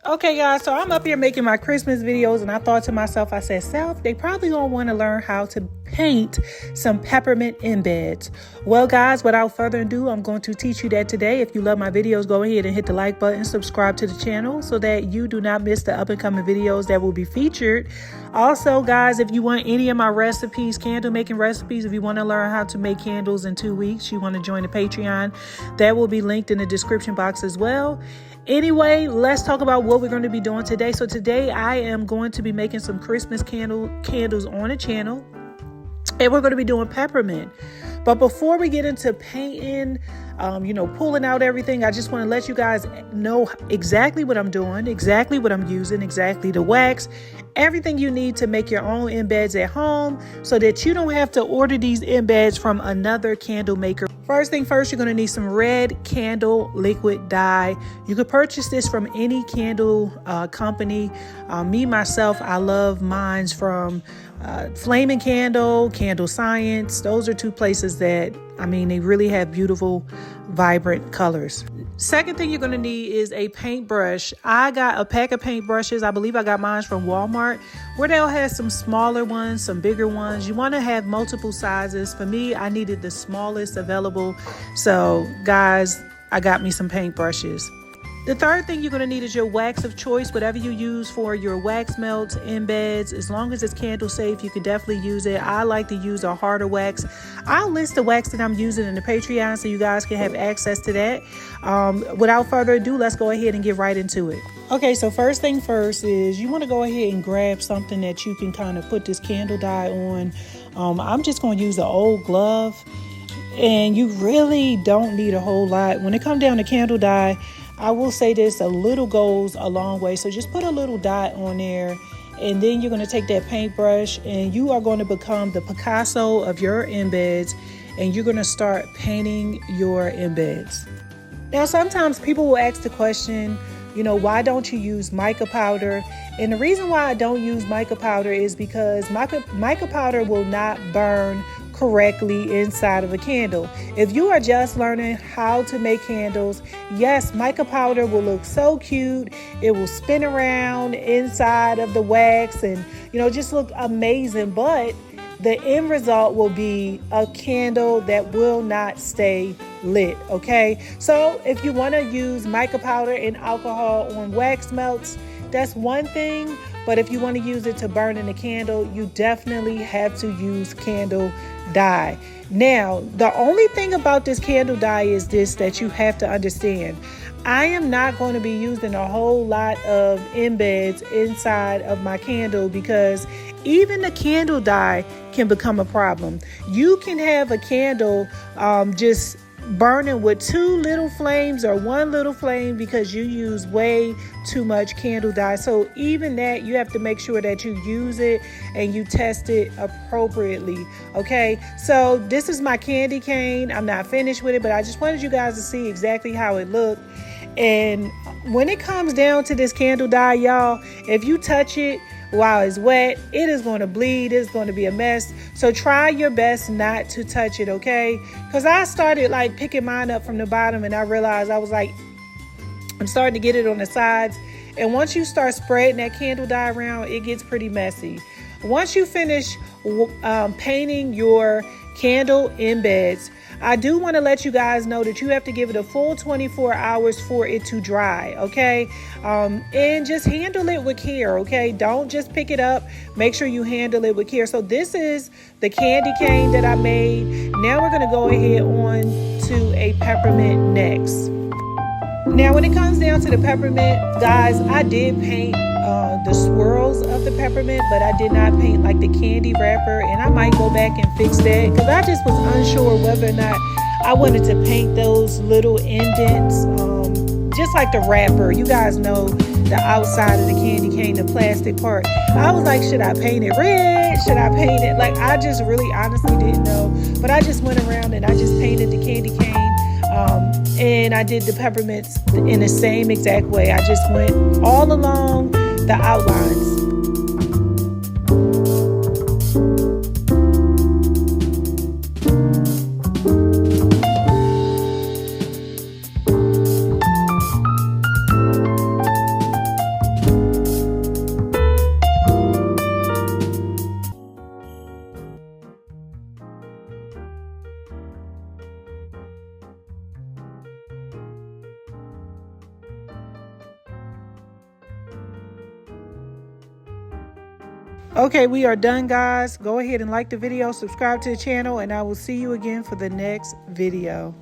Okay, guys, so I'm up here making my Christmas videos, and I thought to myself, I said, Self, they probably gonna want to learn how to paint some peppermint embeds. Well, guys, without further ado, I'm going to teach you that today. If you love my videos, go ahead and hit the like button, subscribe to the channel so that you do not miss the up and coming videos that will be featured. Also, guys, if you want any of my recipes, candle making recipes, if you want to learn how to make candles in 2 weeks, you want to join the Patreon, that will be linked in the description box as well. Anyway, let's talk about what we're going to be doing today. So today I am going to be making some Christmas candles on the channel, and we're going to be doing peppermint. But before we get into painting, pulling out everything, I just want to let you guys know exactly what I'm doing, exactly what I'm using, exactly the wax, everything you need to make your own embeds at home so that you don't have to order these embeds from another candle maker. First thing first, you're going to need some red candle liquid dye. You could purchase this from any candle company. Myself, I love mine from Flaming Candle, Candle Science. Those are two places that, they really have beautiful, vibrant colors. Second thing you're going to need is a paintbrush. I got a pack of paintbrushes. I believe I got mine from Walmart, where they'll have some smaller ones, some bigger ones. You want to have multiple sizes. For me, I needed the smallest available. So, guys, I got me some paintbrushes. The third thing you're going to need is your wax of choice, whatever you use for your wax melts, embeds. As long as it's candle safe, you can definitely use it. I like to use a harder wax. I'll list the wax that I'm using in the Patreon so you guys can have access to that. Without further ado, let's go ahead and get right into it. Okay, so first thing first is you want to go ahead and grab something that you can kind of put this candle dye on. I'm just going to use an old glove, and you really don't need a whole lot. When it comes down to candle dye, I will say this, a little goes a long way. So just put a little dot on there, and then you're going to take that paintbrush and you are going to become the Picasso of your embeds, and you're going to start painting your embeds. Now, sometimes people will ask the question, why don't you use mica powder? And the reason why I don't use mica powder is because mica powder will not burn correctly inside of a candle. If you are just learning how to make candles, yes, mica powder will look so cute. It will spin around inside of the wax and, just look amazing. But the end result will be a candle that will not stay lit. Okay. So if you want to use mica powder and alcohol on wax melts, that's one thing. But if you want to use it to burn in a candle, you definitely have to use candle dye. Now, the only thing about this candle dye is this that you have to understand. I am not going to be using a whole lot of embeds inside of my candle because even the candle dye can become a problem. You can have a candle just burning with 2 little flames or 1 little flame because you use way too much candle dye. So even that, you have to make sure that you use it and you test it appropriately. Okay, so this is my candy cane. I'm not finished with it, but I just wanted you guys to see exactly how it looked. And when it comes down to this candle dye, y'all, if you touch it while it's wet, it is going to bleed. It's going to be a mess. So try your best not to touch it, okay? Because I started picking mine up from the bottom, and I realized I'm starting to get it on the sides. And once you start spreading that candle dye around, it gets pretty messy. Once you finish painting your candle embeds, I do want to let you guys know that you have to give it a full 24 hours for it to dry, okay? And just handle it with care, okay? Don't just pick it up. Make sure you handle it with care. So this is the candy cane that I made. Now we're going to go ahead on to a peppermint next. Now, when it comes down to the peppermint, guys, I did paint the swirls of the peppermint, but I did not paint the candy wrapper, and I might go back and fix that because I just was unsure whether or not I wanted to paint those little indents, just like the wrapper. You guys know the outside of the candy cane, the plastic part. I was like, should I paint it red? Should I paint it? I just really honestly didn't know, but I just went around and I just painted the candy cane. And I did the peppermints in the same exact way. I just went all along the outlines. Okay, we are done, guys. Go ahead and like the video, subscribe to the channel, and I will see you again for the next video.